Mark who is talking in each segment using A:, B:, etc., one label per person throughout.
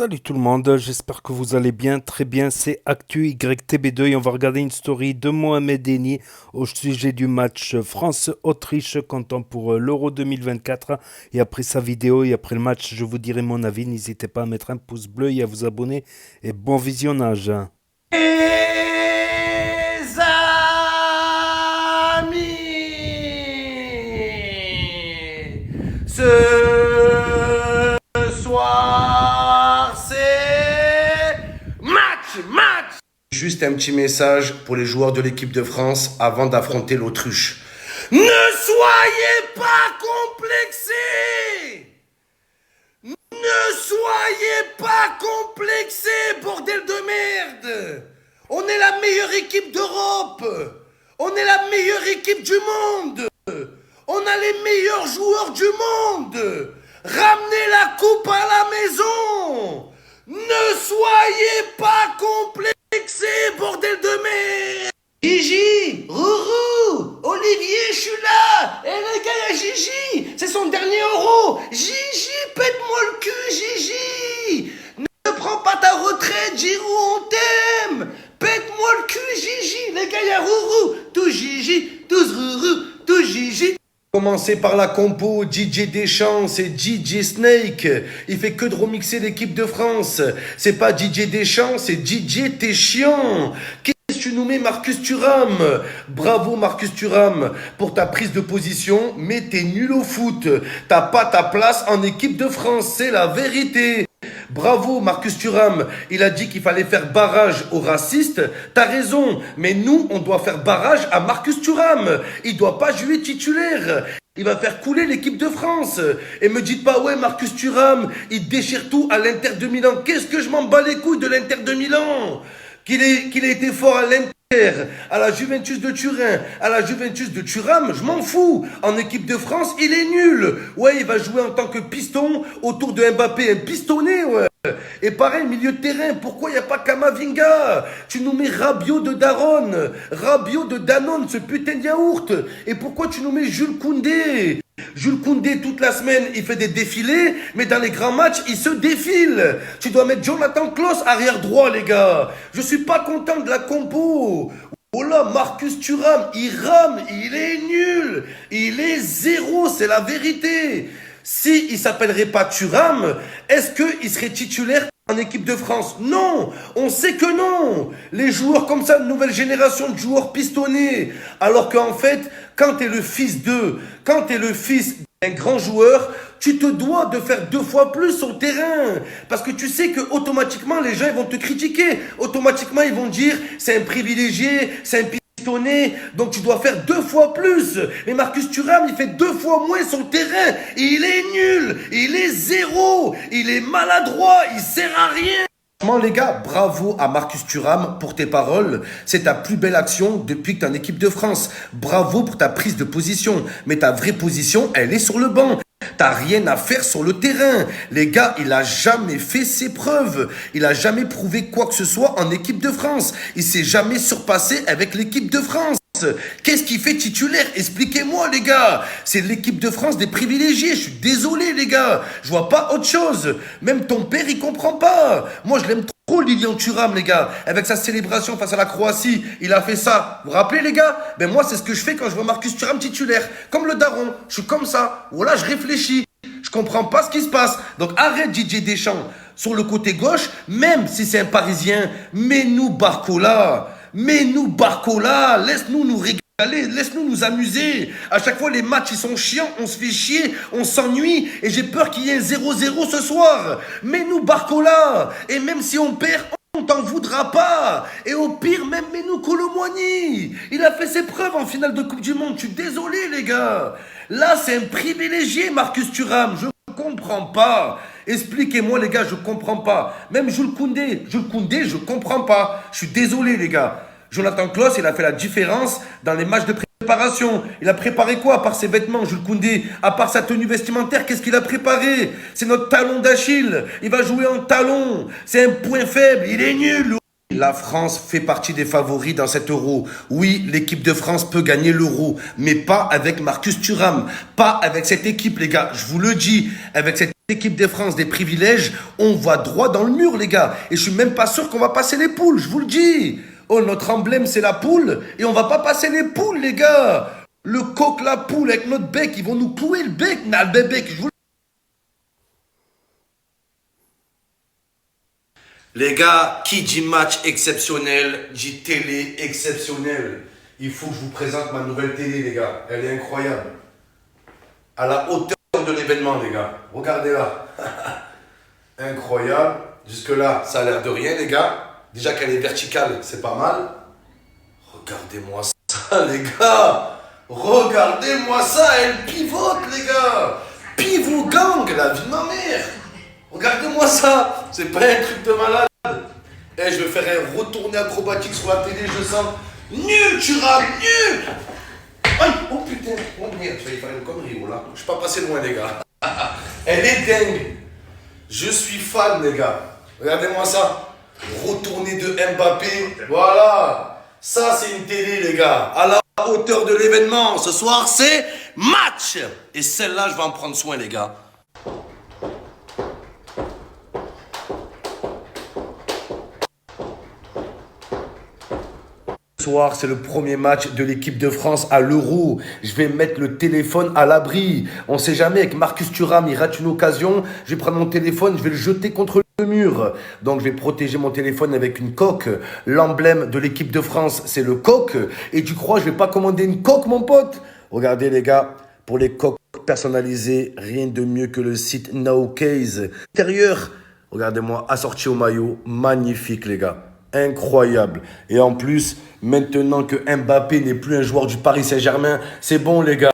A: Salut tout le monde, j'espère que vous allez bien, très bien, c'est Actu YTB2 et on va regarder une story de Mohamed Eni au sujet du match France-Autriche comptant pour l'Euro 2024 et après sa vidéo et après le match je vous dirai mon avis, n'hésitez pas à mettre un pouce bleu et à vous abonner et bon visionnage.
B: Les amis, ce soir c'est match. Juste un petit message pour les joueurs de l'équipe de France avant d'affronter l'Autruche. Ne soyez pas complexés. Ne soyez pas complexés, bordel de merde. On est la meilleure équipe d'Europe. On est la meilleure équipe du monde. On a les meilleurs joueurs du monde. Ramenez la coupe à la maison. Ne soyez pas complexés, bordel de merde. Gigi, Rourou, Olivier, je suis là. Et les gars, il y a Gigi. C'est son dernier euro. Gigi, pète-moi le cul, Gigi. Ne prends pas ta retraite, Giroud, on t'aime. Pète-moi le cul, Gigi. Les gars, il y a Rourou. Tout Gigi, tous Rourou, tout Gigi. Commencer par la compo, DJ Deschamps, c'est DJ Snake. Il fait que de remixer l'équipe de France. C'est pas DJ Deschamps, c'est DJ T'es chiant. Qu'est-ce que tu nous mets, Marcus Thuram? Bravo, Marcus Thuram, pour ta prise de position, mais t'es nul au foot. T'as pas ta place en équipe de France, c'est la vérité. Bravo Marcus Thuram, il a dit qu'il fallait faire barrage aux racistes. T'as raison, mais nous on doit faire barrage à Marcus Thuram. Il doit pas jouer titulaire. Il va faire couler l'équipe de France. Et me dites pas ouais Marcus Thuram, il déchire tout à l'Inter de Milan. Qu'est-ce que je m'en bats les couilles de l'Inter de Milan? Qu'il ait été fort à l'Inter, à la Juventus de Turin, à la Juventus de Thuram, je m'en fous. En équipe de France, il est nul. Ouais, il va jouer en tant que piston autour de Mbappé, un pistonné, ouais. Et pareil, milieu de terrain, pourquoi il n'y a pas Kamavinga? Tu nous mets Rabiot de Daron, Rabiot de Danone, ce putain de yaourt. Et pourquoi tu nous mets Jules Koundé? Jules Koundé, toute la semaine, il fait des défilés, mais dans les grands matchs, il se défile. Tu dois mettre Jonathan Klaus arrière droit, les gars. Je suis pas content de la compo. Oh là, Marcus Thuram, il rame, il est nul. Il est zéro, c'est la vérité. Si il s'appellerait pas Thuram, est-ce qu'il serait titulaire en équipe de France? Non, on sait que non. Les joueurs comme ça, de nouvelle génération de joueurs pistonnés. Alors qu'en fait, quand t'es le fils d'un grand joueur, tu te dois de faire 2 fois plus sur le terrain. Parce que tu sais que automatiquement, les gens ils vont te critiquer. Automatiquement, ils vont dire, c'est un privilégié, c'est un pistonné, donc tu dois faire 2 fois plus. Mais Marcus Thuram, il fait 2 fois moins sur le terrain. Il est nul, il est zéro, il est maladroit, il sert à rien. Franchement, les gars, bravo à Marcus Thuram pour tes paroles. C'est ta plus belle action depuis que tu es en équipe de France. Bravo pour ta prise de position. Mais ta vraie position, elle est sur le banc. T'as rien à faire sur le terrain. Les gars, il a jamais fait ses preuves. Il a jamais prouvé quoi que ce soit en équipe de France. Il s'est jamais surpassé avec l'équipe de France. Qu'est-ce qu'il fait titulaire? Expliquez-moi, les gars. C'est l'équipe de France des privilégiés. Je suis désolé, les gars. Je vois pas autre chose. Même ton père, il comprend pas. Moi, je l'aime trop, Lilian Thuram, les gars. Avec sa célébration face à la Croatie, il a fait ça. Vous vous rappelez, les gars? Ben moi, c'est ce que je fais quand je vois Marcus Thuram titulaire. Comme le daron. Je suis comme ça. Voilà, je réfléchis. Je comprends pas ce qui se passe. Donc arrête DJ Deschamps. Sur le côté gauche, même si c'est un Parisien, mets-nous Barcola. Mets-nous Barcola. Laisse-nous nous régaler. Laisse-nous nous amuser. À chaque fois, les matchs, ils sont chiants. On se fait chier. On s'ennuie. Et j'ai peur qu'il y ait un 0-0 ce soir. Mets-nous Barcola. Et même si on perd, on t'en voudra pas. Et au pire, même mets-nous Kolo Muani. Il a fait ses preuves en finale de Coupe du Monde. Je suis désolé, les gars. Là, c'est un privilégié, Marcus Thuram. Je comprends pas. Expliquez-moi, les gars, je comprends pas. Même Jules Koundé, je comprends pas. Je suis désolé, les gars. Jonathan Klaus, il a fait la différence dans les matchs de préparation. Il a préparé quoi à part ses vêtements, Jules Koundé? À part sa tenue vestimentaire, qu'est-ce qu'il a préparé? C'est notre talon d'Achille. Il va jouer en talon. C'est un point faible. Il est nul. La France fait partie des favoris dans cet euro. Oui, l'équipe de France peut gagner l'euro, mais pas avec Marcus Thuram. Pas avec cette équipe, les gars. Je vous le dis, avec cette l'équipe de France des privilèges, on va droit dans le mur, les gars. Et je suis même pas sûr qu'on va passer les poules, je vous le dis. Oh, notre emblème, c'est la poule. Et on va pas passer les poules, les gars. Le coq, la poule, avec notre bec, ils vont nous clouer le bec, le bec, je vous le dis. Les gars, qui dit match exceptionnel, dit télé exceptionnelle. Il faut que je vous présente ma nouvelle télé, les gars. Elle est incroyable. À la hauteur de l'événement, les gars. Regardez-la. Incroyable. Jusque-là, ça a l'air de rien, les gars. Déjà qu'elle est verticale, c'est pas mal. Regardez-moi ça, les gars. Regardez-moi ça, elle pivote, les gars. Pivot gang, la vie de ma mère. Regardez-moi ça. C'est pas un truc de malade. Et je vais faire un retourné acrobatique sur la télé, je sens. Nul, tu rames, nul. Aïe, oh putain, oh merde, j'ai failli faire une connerie, oh là. Je suis pas passé loin, les gars. Elle est dingue. Je suis fan, les gars. Regardez-moi ça. Retourné de Mbappé. Voilà. Ça, c'est une télé, les gars. À la hauteur de l'événement. Ce soir, c'est match. Et celle-là, je vais en prendre soin, les gars. Ce soir, c'est le premier match de l'équipe de France à l'Euro. Je vais mettre le téléphone à l'abri. On sait jamais, avec Marcus Thuram, il rate une occasion. Je vais prendre mon téléphone, je vais le jeter contre le mur. Donc, je vais protéger mon téléphone avec une coque. L'emblème de l'équipe de France, c'est le coq. Et tu crois, je vais pas commander une coque, mon pote? Regardez, les gars, pour les coques personnalisées, rien de mieux que le site Nowcase. Intérieur, regardez-moi, assorti au maillot. Magnifique, les gars. Incroyable. Et en plus, maintenant que Mbappé n'est plus un joueur du Paris Saint-Germain, c'est bon, les gars.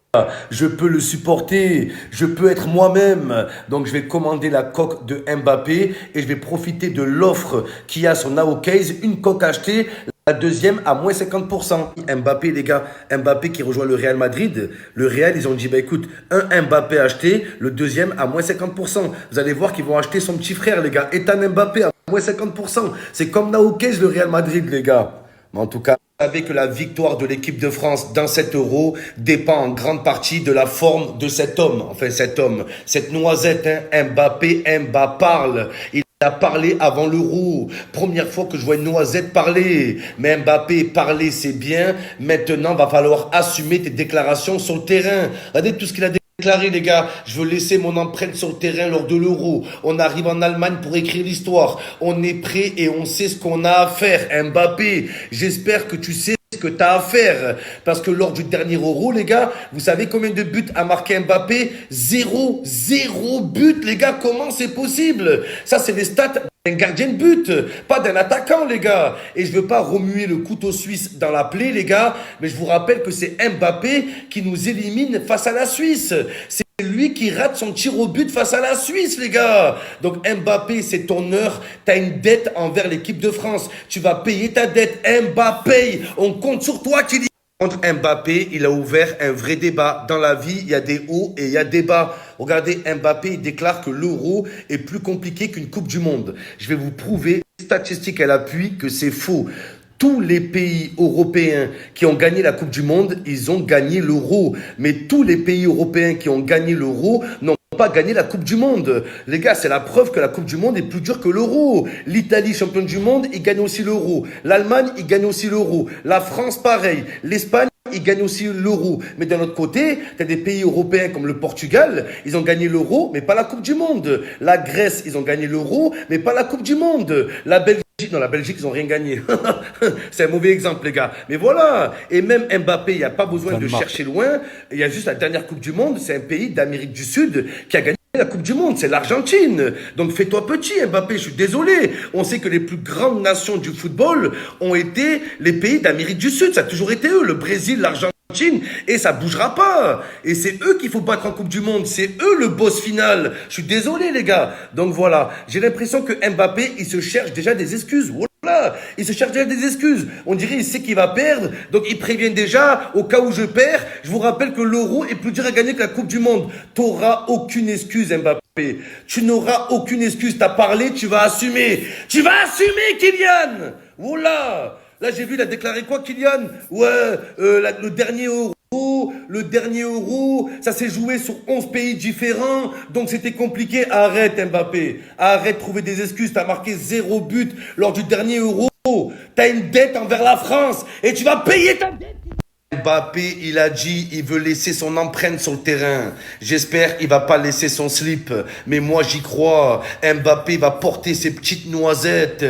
B: Je peux le supporter. Je peux être moi-même. Donc, je vais commander la coque de Mbappé et je vais profiter de l'offre qu'il y a sur Nowcase. Une coque achetée. La deuxième à moins 50%. Mbappé, les gars, Mbappé qui rejoint le Real Madrid. Le Real, ils ont dit, bah écoute, un Mbappé acheté, le deuxième à moins 50%. Vous allez voir qu'ils vont acheter son petit frère, les gars. Ethan Mbappé à moins 50%. C'est comme Nowcase, le Real Madrid, les gars. Mais en tout cas, vous savez que la victoire de l'équipe de France dans cet Euro dépend en grande partie de la forme de cet homme. Enfin, cet homme, cette noisette, hein, Mbappé parle. Il a parlé avant l'Euro. Première fois que je vois une noisette parler. Mais Mbappé, parler, c'est bien. Maintenant, va falloir assumer tes déclarations sur le terrain. Regardez tout ce qu'il a déclaré, les gars. Je veux laisser mon empreinte sur le terrain lors de l'Euro. On arrive en Allemagne pour écrire l'histoire. On est prêt et on sait ce qu'on a à faire. Mbappé, j'espère que tu sais ce que tu as à faire. Parce que lors du dernier Euro, les gars, vous savez combien de buts a marqué Mbappé? Zéro but, les gars. Comment c'est possible? Ça, c'est les stats d'un gardien de but, pas d'un attaquant, les gars. Et je veux pas remuer le couteau suisse dans la plaie, les gars, mais je vous rappelle que c'est Mbappé qui nous élimine face à la Suisse. C'est lui qui rate son tir au but face à la Suisse, les gars. Donc Mbappé, c'est ton heure. Tu as une dette envers l'équipe de France. Tu vas payer ta dette. Mbappé, on compte sur toi, Kylian. Contre Mbappé, il a ouvert un vrai débat. Dans la vie, il y a des hauts et il y a des bas. Regardez, Mbappé, il déclare que l'Euro est plus compliqué qu'une Coupe du Monde. Je vais vous prouver, statistiques à l'appui, que c'est faux. Tous les pays européens qui ont gagné la Coupe du Monde, ils ont gagné l'Euro. Mais tous les pays européens qui ont gagné l'Euro n'ont pas gagné la Coupe du Monde. Les gars, c'est la preuve que la Coupe du Monde est plus dure que l'Euro. L'Italie, championne du monde, il gagne aussi l'Euro. L'Allemagne, il gagne aussi l'Euro. La France, pareil. L'Espagne, ils gagnent aussi l'Euro. Mais d'un autre côté, tu as des pays européens comme le Portugal, ils ont gagné l'Euro, mais pas la Coupe du Monde. La Grèce, ils ont gagné l'Euro, mais pas la Coupe du Monde. La Belgique, non, la Belgique, ils n'ont rien gagné. C'est un mauvais exemple, les gars. Mais voilà. Et même Mbappé, il n'y a pas besoin de chercher loin. Il y a juste la dernière Coupe du Monde. C'est un pays d'Amérique du Sud qui a gagné la Coupe du Monde, c'est l'Argentine. Donc fais-toi petit, Mbappé, je suis désolé. On sait que les plus grandes nations du football ont été les pays d'Amérique du Sud. Ça a toujours été eux, le Brésil, l'Argentine, et ça bougera pas. Et c'est eux qu'il faut battre en Coupe du Monde. C'est eux le boss final. Je suis désolé, les gars. Donc voilà, j'ai l'impression que Mbappé, il se cherche déjà des excuses. Voilà, il se cherche déjà des excuses. On dirait il sait qu'il va perdre, donc il prévient déjà au cas où je perds. Je vous rappelle que l'Euro est plus dur à gagner que la Coupe du Monde. T'auras aucune excuse, Mbappé. Tu n'auras aucune excuse. T'as parlé, tu vas assumer. Tu vas assumer, Kylian. Voilà. Là, j'ai vu, il a déclaré quoi, Kylian? Ouais, le dernier Euro, le dernier Euro, ça s'est joué sur 11 pays différents, donc c'était compliqué. Arrête Mbappé, arrête de trouver des excuses, t'as marqué 0 but lors du dernier Euro. T'as une dette envers la France et tu vas payer ta dette. Mbappé, il a dit, il veut laisser son empreinte sur le terrain. J'espère qu'il va pas laisser son slip. Mais moi, j'y crois. Mbappé va porter ses petites noisettes.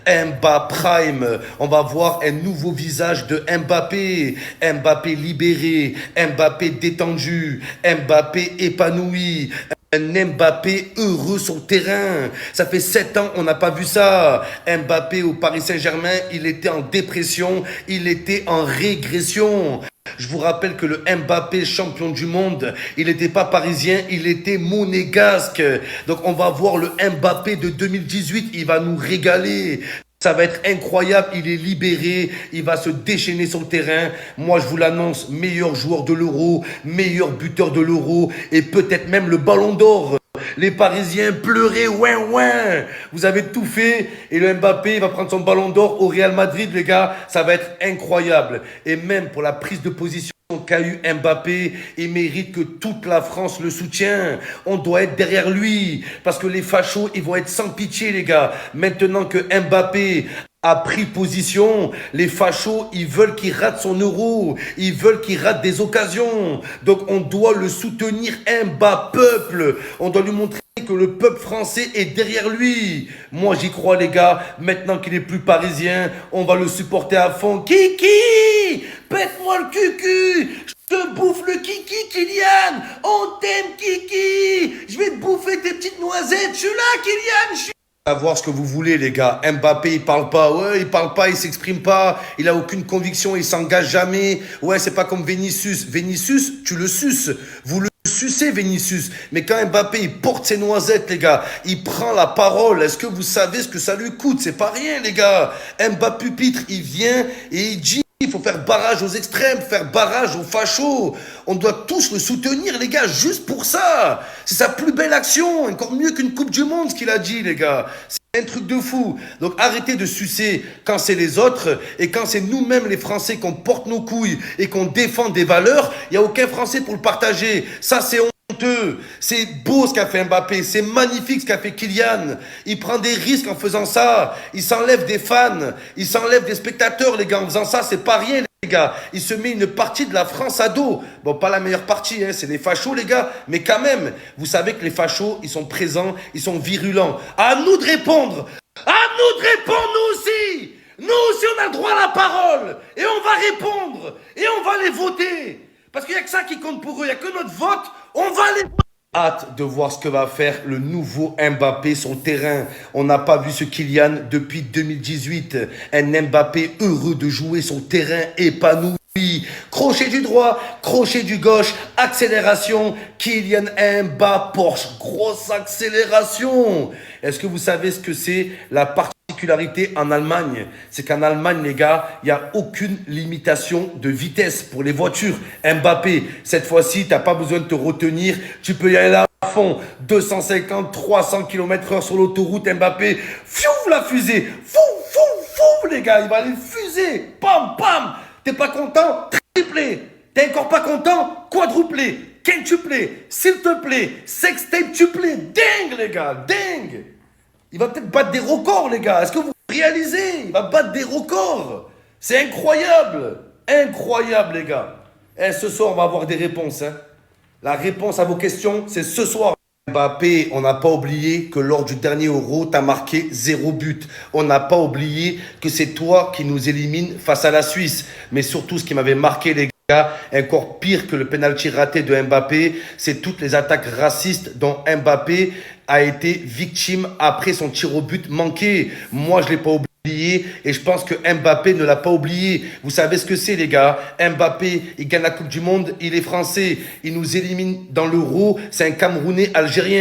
B: Mbappé Prime. On va voir un nouveau visage de Mbappé. Mbappé libéré. Mbappé détendu. Mbappé épanoui. Un Mbappé heureux sur le terrain. Ça fait 7 ans, on n'a pas vu ça. Mbappé au Paris Saint-Germain, il était en dépression, il était en régression. Je vous rappelle que le Mbappé champion du monde, il n'était pas parisien, il était monégasque. Donc on va voir le Mbappé de 2018, il va nous régaler. Ça va être incroyable, il est libéré, il va se déchaîner sur le terrain. Moi, je vous l'annonce, meilleur joueur de l'Euro, meilleur buteur de l'Euro et peut-être même le Ballon d'Or. Les Parisiens pleuraient, ouin ouin. Vous avez tout fait et le Mbappé va prendre son Ballon d'Or au Real Madrid, les gars. Ça va être incroyable. Et même pour la prise de position qu'a eu Mbappé, il mérite que toute la France le soutienne. On doit être derrière lui parce que les fachos, ils vont être sans pitié, les gars. Maintenant que Mbappé a pris position, les fachos, ils veulent qu'il rate son Euro, ils veulent qu'il rate des occasions. Donc on doit le soutenir, Mbappé peuple. On doit lui montrer que le peuple français est derrière lui. Moi j'y crois, les gars. Maintenant qu'il est plus parisien, on va le supporter à fond. Kiki, pète-moi le cucu. Je te bouffe le kiki, Kylian. On t'aime, Kiki. Je vais te bouffer tes petites noisettes. Je suis là, Kylian. Je suis savoir ce que vous voulez, les gars. Mbappé, il parle pas. Ouais, il parle pas, il s'exprime pas. Il a aucune conviction, il s'engage jamais. Ouais, c'est pas comme Vinicius. Vinicius, tu le suces. Vous le sucez, Vinicius. Mais quand Mbappé, il porte ses noisettes, les gars, il prend la parole. Est-ce que vous savez ce que ça lui coûte? C'est pas rien, les gars. Mbappé pupitre, il vient et il dit il faut faire barrage aux extrêmes, faire barrage aux fachos. On doit tous le soutenir, les gars, juste pour ça. C'est sa plus belle action, encore mieux qu'une Coupe du Monde, ce qu'il a dit, les gars. C'est un truc de fou. Donc arrêtez de sucer quand c'est les autres et quand c'est nous-mêmes, les Français, qu'on porte nos couilles et qu'on défend des valeurs, il n'y a aucun Français pour le partager. Ça, c'est honteux. C'est beau ce qu'a fait Mbappé. C'est magnifique ce qu'a fait Kylian. Il prend des risques en faisant ça. Il s'enlève des fans. Il s'enlève des spectateurs, les gars. En faisant ça, c'est pas rien, les gars. Il se met une partie de la France à dos. Bon, pas la meilleure partie, hein. C'est les fachos, les gars. Mais quand même, vous savez que les fachos, ils sont présents, ils sont virulents. À nous de répondre. À nous de répondre, nous aussi. Nous aussi, on a le droit à la parole. Et on va répondre. Et on va les voter. Parce qu'il n'y a que ça qui compte pour eux. Il n'y a que notre vote. On va les voter. Hâte de voir ce que va faire le nouveau Mbappé sur le terrain. On n'a pas vu ce Kylian depuis 2018. Un Mbappé heureux de jouer sur le terrain, épanoui. Crochet du droit, crochet du gauche, accélération. Kylian Mbappé, Porsche, grosse accélération. Est-ce que vous savez ce que c'est la particularité en Allemagne? C'est qu'en Allemagne, les gars, il n'y a aucune limitation de vitesse pour les voitures. Mbappé, cette fois-ci, tu n'as pas besoin de te retenir. Tu peux y aller là à fond. 250, 300 km/h sur l'autoroute. Mbappé, fiou la fusée. Fou, fou, fou, les gars. Il va aller fuser. Pam, pam. T'es pas content? Triplé. T'es encore pas content? Quadruplé. Quintuplé. S'il te plaît. Sextuplé. Dingue, les gars. Dingue. Il va peut-être battre des records, les gars. Est-ce que vous réalisez? Il va battre des records. C'est incroyable. Incroyable, les gars. Et ce soir, on va avoir des réponses. Hein. La réponse à vos questions, c'est ce soir. Mbappé, on n'a pas oublié que lors du dernier Euro, tu as marqué 0 but. On n'a pas oublié que c'est toi qui nous élimines face à la Suisse. Mais surtout, ce qui m'avait marqué, les gars, encore pire que le penalty raté de Mbappé, c'est toutes les attaques racistes dont Mbappé a été victime après son tir au but manqué. Moi, je l'ai pas oublié et je pense que Mbappé ne l'a pas oublié. Vous savez ce que c'est, les gars? Mbappé, il gagne la Coupe du Monde, il est français. Il nous élimine dans l'Euro, c'est un Camerounais algérien.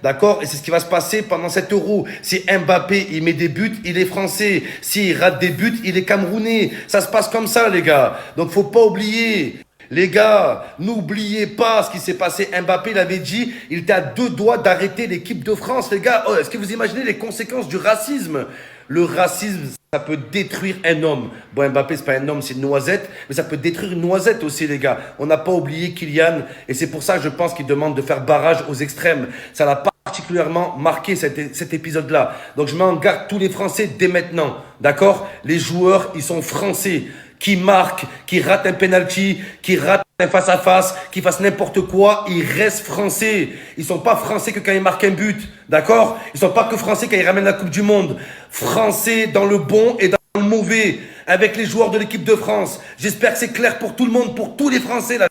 B: D'accord? Et c'est ce qui va se passer pendant cet Euro. Si Mbappé, il met des buts, il est français. S'il rate des buts, il est camerounais. Ça se passe comme ça, les gars. Donc, faut pas oublier. Les gars, n'oubliez pas ce qui s'est passé. Mbappé, il avait dit, il était à 2 doigts d'arrêter l'équipe de France, les gars. Oh, est-ce que vous imaginez les conséquences du racisme? Le racisme, Ça peut détruire un homme. Bon, Mbappé, c'est pas un homme, c'est une noisette, mais ça peut détruire une noisette aussi, les gars. On n'a pas oublié Kylian, et c'est pour ça que je pense qu'il demande de faire barrage aux extrêmes. Ça l'a particulièrement marqué cet épisode-là. Donc je mets en garde tous les Français dès maintenant. D'accord? Les joueurs, ils sont français. Qui marquent, qui ratent un penalty, qui ratent un face-à-face, qui fassent n'importe quoi, ils restent français. Ils sont pas français que quand ils marquent un but. D'accord? Ils sont pas que français quand ils ramènent la Coupe du Monde. Français dans le bon et dans le mauvais. Avec les joueurs de l'équipe de France. J'espère que c'est clair pour tout le monde, pour tous les Français là.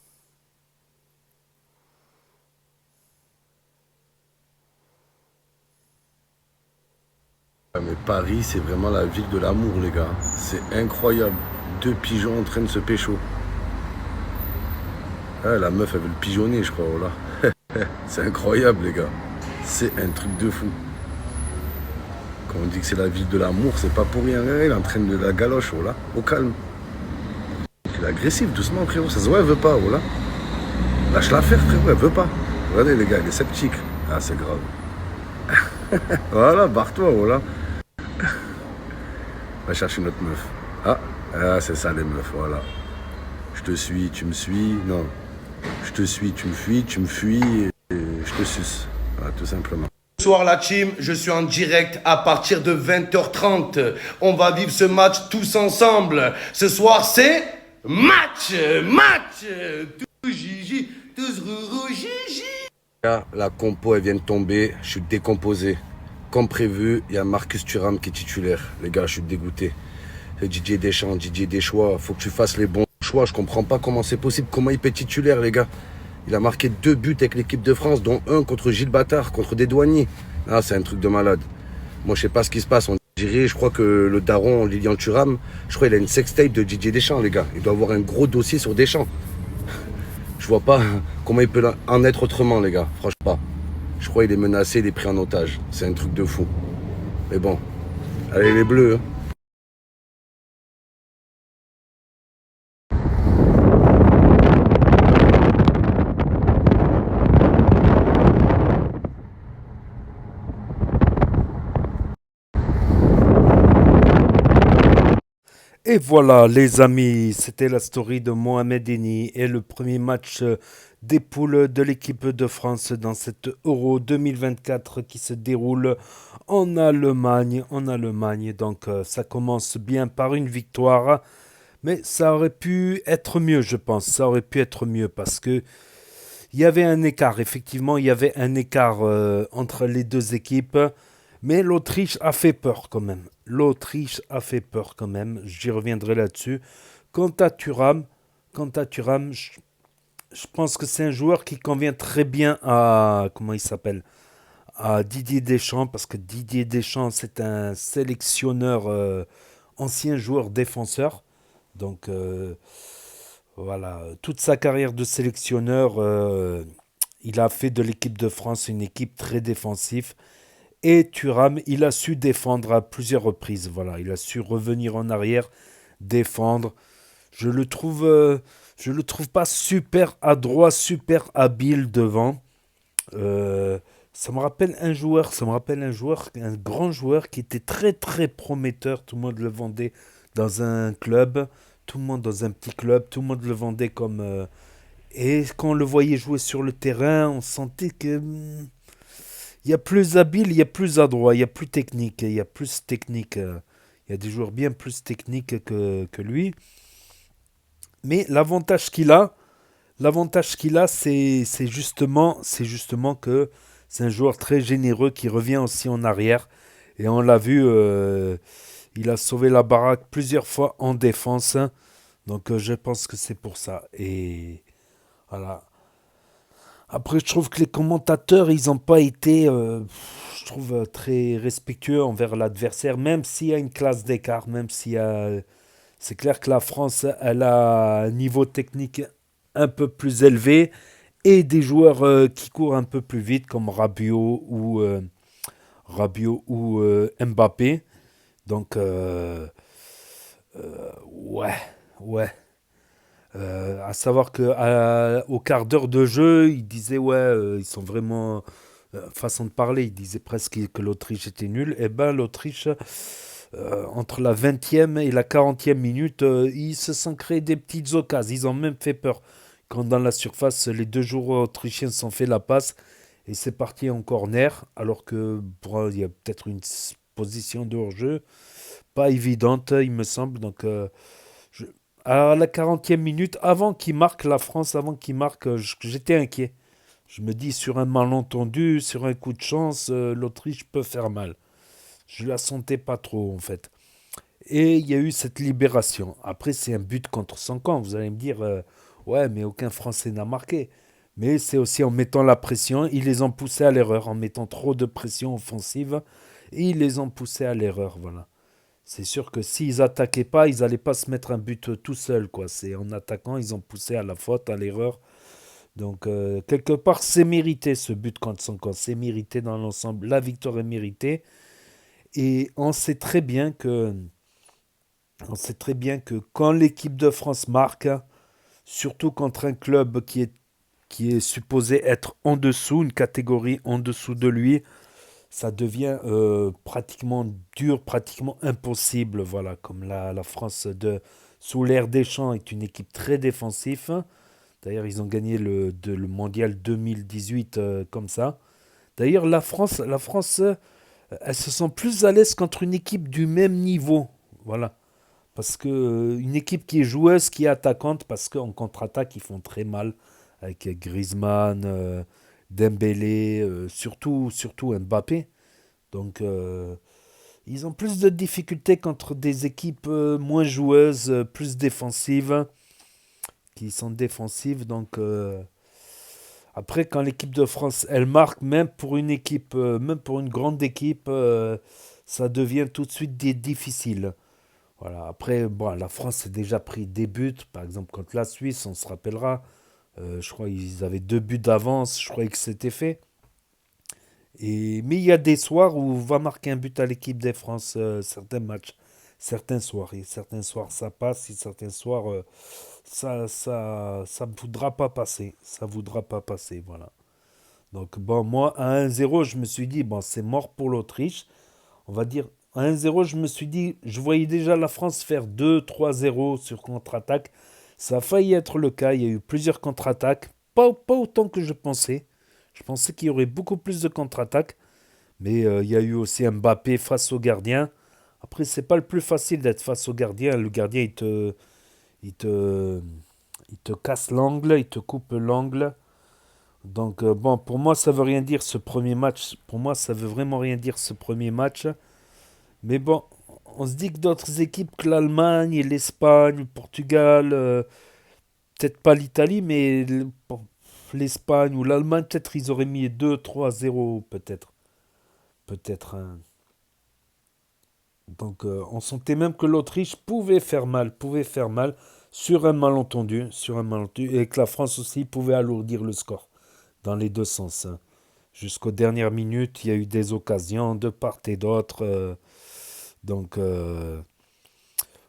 C: Ah, mais Paris, c'est vraiment la ville de l'amour, les gars. C'est incroyable. Deux pigeons en train de se pécho. Ah, la meuf, elle veut le pigeonner, je crois, voilà. C'est incroyable, les gars. C'est un truc de fou. Quand on dit que c'est la ville de l'amour, c'est pas pour rien. Il est en train de la galoche, voilà. Au calme. Il est agressif, doucement, frérot. Ça se voit, elle veut pas, voilà. Lâche l'affaire, frérot, elle veut pas. Regardez, les gars, il est sceptique. Ah, c'est grave. Voilà, barre-toi, voilà. Va chercher notre meuf. C'est ça les meufs, voilà. Je te suis, tu me suis. Non. Je te suis, tu me fuis, tu me fuis et je te suce. Voilà, tout simplement.
B: Ce soir, la team, je suis en direct à partir de 20h30. On va vivre ce match tous ensemble. Ce soir, c'est match, match. Tous Gigi, tous Rourou Gigi.
C: Là, la compo, elle vient de tomber. Je suis décomposé. Comme prévu, il y a Marcus Thuram qui est titulaire. Les gars, je suis dégoûté. Didier Deschamps, Didier Deschamps, faut que tu fasses les bons choix. Je comprends pas comment c'est possible. Comment il peut être titulaire, les gars? Il a marqué 2 buts avec l'équipe de France, dont un contre Gilles Bâtard, contre des douaniers. Ah, c'est un truc de malade. Moi, je sais pas ce qui se passe. On dirait, je crois que le daron, Lilian Thuram, je crois qu'il a une sextape de Didier Deschamps, les gars. Il doit avoir un gros dossier sur Deschamps. Je vois pas comment il peut en être autrement, les gars. Franchement. Je crois qu'il est menacé, il est pris en otage. C'est un truc de fou. Mais bon. Allez, les Bleus, hein.
A: Et voilà, les amis, c'était la story de Mohamed Eni et le premier match des poules de l'équipe de France dans cette Euro 2024 qui se déroule en Allemagne. En Allemagne, donc ça commence bien par une victoire, mais ça aurait pu être mieux, je pense. Ça aurait pu être mieux parce que il y avait un écart. Effectivement, il y avait un écart entre les deux équipes. Mais l'Autriche a fait peur quand même. L'Autriche a fait peur quand même. J'y reviendrai là-dessus. Quant à Thuram, je pense que c'est un joueur qui convient très bien à comment il s'appelle, à Didier Deschamps parce que Didier Deschamps c'est un sélectionneur ancien joueur défenseur. Donc voilà, toute sa carrière de sélectionneur, il a fait de l'équipe de France une équipe très défensive. Et Thuram, il a su défendre à plusieurs reprises. Voilà, il a su revenir en arrière, défendre. Je le trouve, je le trouve pas super adroit, super habile devant. Un grand joueur qui était très très prometteur. Tout le monde le vendait dans un club, tout le monde dans un petit club, tout le monde le vendait comme. Et quand on le voyait jouer sur le terrain, on sentait que il y a plus habile, il y a plus adroit, il y a plus technique, il y a plus technique. Il y a des joueurs bien plus techniques que lui. Mais l'avantage qu'il a, c'est justement que c'est un joueur très généreux qui revient aussi en arrière. Et on l'a vu, il a sauvé la baraque plusieurs fois en défense. Donc je pense que c'est pour ça. Et voilà. Après, je trouve que les commentateurs, ils n'ont pas été, je trouve, très respectueux envers l'adversaire, même s'il y a une classe d'écart, même s'il y a... C'est clair que la France, elle a un niveau technique un peu plus élevé et des joueurs qui courent un peu plus vite, comme Rabiot ou Mbappé. Donc, ouais, ouais. À savoir que au quart d'heure de jeu, il disait ouais, ils sont vraiment façon de parler, il disait presque que l'Autriche était nulle. Et ben l'Autriche, Entre la 20e et la 40e minute, ils se sont créés des petites occasions. Ils ont même fait peur. Quand dans la surface, les deux joueurs autrichiens se sont fait la passe et c'est parti en corner, alors que il y a peut-être une position de hors-jeu pas évidente, il me semble. Donc, je- à la 40e minute, avant qu'il marque la France, avant qu'il marque, j'étais inquiet. Je me dis, sur un malentendu, sur un coup de chance, l'Autriche peut faire mal. Je la sentais pas trop, en fait. Et il y a eu cette libération. Après, c'est un but contre son camp. Vous allez me dire, ouais, mais aucun Français n'a marqué. Mais c'est aussi en mettant la pression, ils les ont poussés à l'erreur, en mettant trop de pression offensive, et ils les ont poussés à l'erreur, voilà. C'est sûr que s'ils attaquaient pas, ils n'allaient pas se mettre un but tout seul, quoi. C'est en attaquant, ils ont poussé à la faute, à l'erreur. Donc, quelque part, c'est mérité ce but contre son camp. C'est mérité dans l'ensemble. La victoire est méritée. Et on sait très bien que quand l'équipe de France marque, surtout contre un club qui est supposé être en dessous, une catégorie en dessous de lui, ça devient pratiquement dur, pratiquement impossible. Voilà, comme la France sous l'ère Deschamps est une équipe très défensive. D'ailleurs, ils ont gagné le mondial 2018 comme ça. D'ailleurs, la France, elle se sent plus à l'aise contre une équipe du même niveau. Voilà. Parce que une équipe qui est joueuse, qui est attaquante, parce qu'en contre-attaque, ils font très mal avec Griezmann, Dembélé, surtout Mbappé. Donc, ils ont plus de difficultés contre des équipes moins joueuses, plus défensives, qui sont défensives. Donc, après, quand l'équipe de France, elle marque, même pour une équipe, même pour une grande équipe, ça devient tout de suite difficile. Voilà. Après, bon, la France a déjà pris des buts, par exemple contre la Suisse, on se rappellera. Je crois qu'ils avaient 2 buts d'avance, je croyais que c'était fait. Mais il y a des soirs où on va marquer un but à l'équipe de France, certains matchs, certains soirs. Et certains soirs ça passe, et certains soirs ça ne voudra pas passer. Ça voudra pas passer, voilà. Donc bon, moi à 1-0, je me suis dit, bon, c'est mort pour l'Autriche. On va dire à 1-0, je me suis dit, je voyais déjà la France faire 2-3-0 sur contre-attaque. Ça a failli être le cas, il y a eu plusieurs contre-attaques, pas autant que je pensais. Je pensais qu'il y aurait beaucoup plus de contre-attaques. Mais il y a eu aussi Mbappé face au gardien. Après, c'est pas le plus facile d'être face au gardien. Le gardien, il te, il te casse l'angle, il te coupe l'angle. Donc, bon, pour moi, ça veut rien dire ce premier match. Pour moi, ça veut vraiment rien dire ce premier match. Mais bon, on se dit que d'autres équipes que l'Allemagne, l'Espagne, le Portugal, peut-être pas l'Italie, mais l'Espagne ou l'Allemagne, peut-être ils auraient mis 2-3-0, peut-être. Peut-être, hein. Donc, on sentait même que l'Autriche pouvait faire mal sur un malentendu, et que la France aussi pouvait alourdir le score dans les deux sens, hein. Jusqu'aux dernières minutes, il y a eu des occasions de part et d'autre. Donc,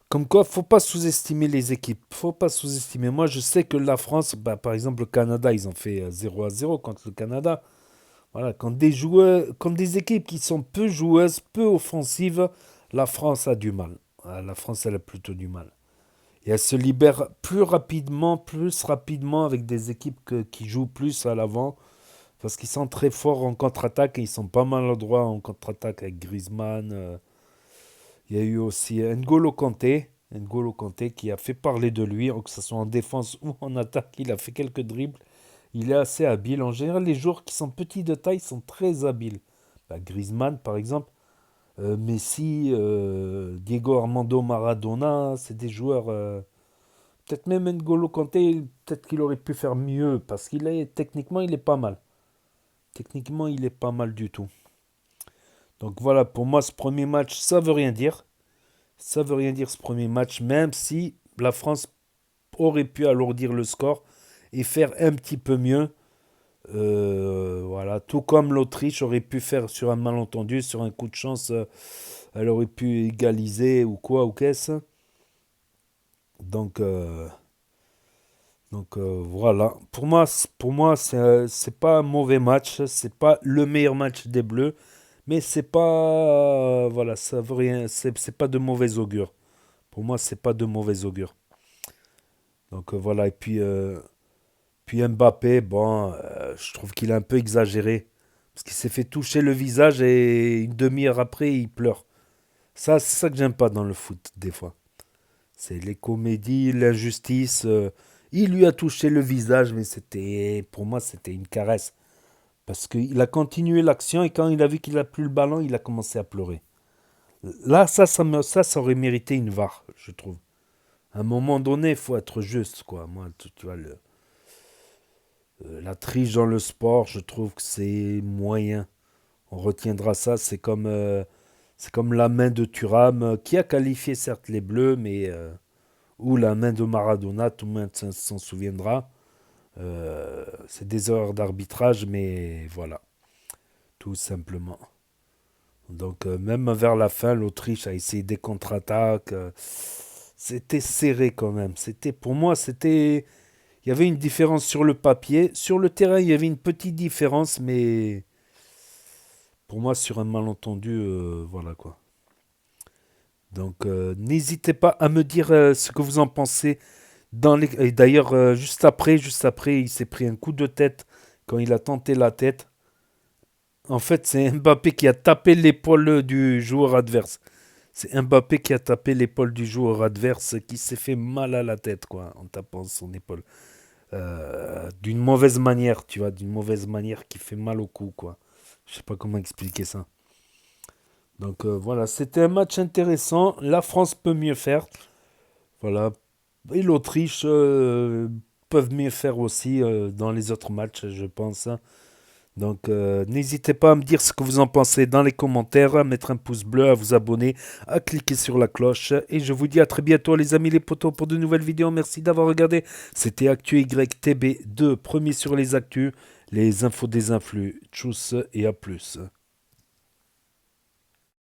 A: comme quoi, faut pas sous-estimer les équipes. Faut pas sous-estimer. Moi, je sais que la France, bah, par exemple, le Canada, ils ont fait 0-0 contre le Canada. Voilà, quand des équipes qui sont peu joueuses, peu offensives, la France a du mal. Voilà, la France, elle a plutôt du mal. Et elle se libère plus rapidement avec des équipes qui jouent plus à l'avant, parce qu'ils sont très forts en contre-attaque et ils sont pas maladroits en contre-attaque avec Griezmann. Il y a eu aussi N'Golo Kanté qui a fait parler de lui, que ce soit en défense ou en attaque. Il a fait quelques dribbles. Il est assez habile. En général, les joueurs qui sont petits de taille sont très habiles. Bah, Griezmann, par exemple, Messi, Diego Armando Maradona, c'est des joueurs. Peut-être même N'Golo Kanté, peut-être qu'il aurait pu faire mieux parce techniquement, il est pas mal. Techniquement, il est pas mal du tout. Donc voilà, pour moi, ce premier match, ça veut rien dire. Ça veut rien dire ce premier match, même si la France aurait pu alourdir le score et faire un petit peu mieux. Voilà, tout comme l'Autriche aurait pu faire sur un malentendu, sur un coup de chance, elle aurait pu égaliser ou quoi ou qu'est-ce. Donc, voilà. Pour moi, c'est pas un mauvais match. C'est pas le meilleur match des Bleus, Mais c'est pas, voilà, ça veut rien, c'est pas de mauvais augure. Pour moi, c'est pas de mauvais augure. Donc voilà, et puis Mbappé, bon, je trouve qu'il a un peu exagéré. Parce qu'il s'est fait toucher le visage et une demi-heure après, il pleure. Ça, c'est ça que j'aime pas dans le foot, des fois. C'est les comédies, l'injustice. Il lui a touché le visage, mais c'était, pour moi, c'était une caresse. Parce qu'il a continué l'action et quand il a vu qu'il a plus le ballon, il a commencé à pleurer. Là, ça aurait mérité une VAR, je trouve. À un moment donné, il faut être juste, quoi. Moi, tu vois, la triche dans le sport, je trouve que c'est moyen. On retiendra ça. C'est comme la main de Thuram, qui a qualifié certes les Bleus, mais ou la main de Maradona, tout le monde s'en souviendra. C'est des erreurs d'arbitrage, mais voilà, tout simplement. Donc même vers la fin, l'Autriche a essayé des contre-attaques. C'était serré quand même. C'était pour moi, c'était il y avait une différence sur le papier, sur le terrain, il y avait une petite différence, mais pour moi, sur un malentendu, voilà quoi. Donc n'hésitez pas à me dire ce que vous en pensez. Et d'ailleurs, juste après, il s'est pris un coup de tête quand il a tenté la tête. En fait, c'est Mbappé qui a tapé l'épaule du joueur adverse. C'est Mbappé qui a tapé l'épaule du joueur adverse qui s'est fait mal à la tête, quoi, en tapant son épaule. D'une mauvaise manière, tu vois, d'une mauvaise manière qui fait mal au cou, quoi. Je sais pas comment expliquer ça. Donc voilà, c'était un match intéressant. La France peut mieux faire. Voilà. Et l'Autriche peuvent mieux faire aussi dans les autres matchs, je pense, hein. Donc n'hésitez pas à me dire ce que vous en pensez dans les commentaires, à mettre un pouce bleu, à vous abonner, à cliquer sur la cloche. Et je vous dis à très bientôt les amis les potos pour de nouvelles vidéos. Merci d'avoir regardé. C'était Actu YTB2, premier sur les actus, les infos des influx. Tchuss et à plus.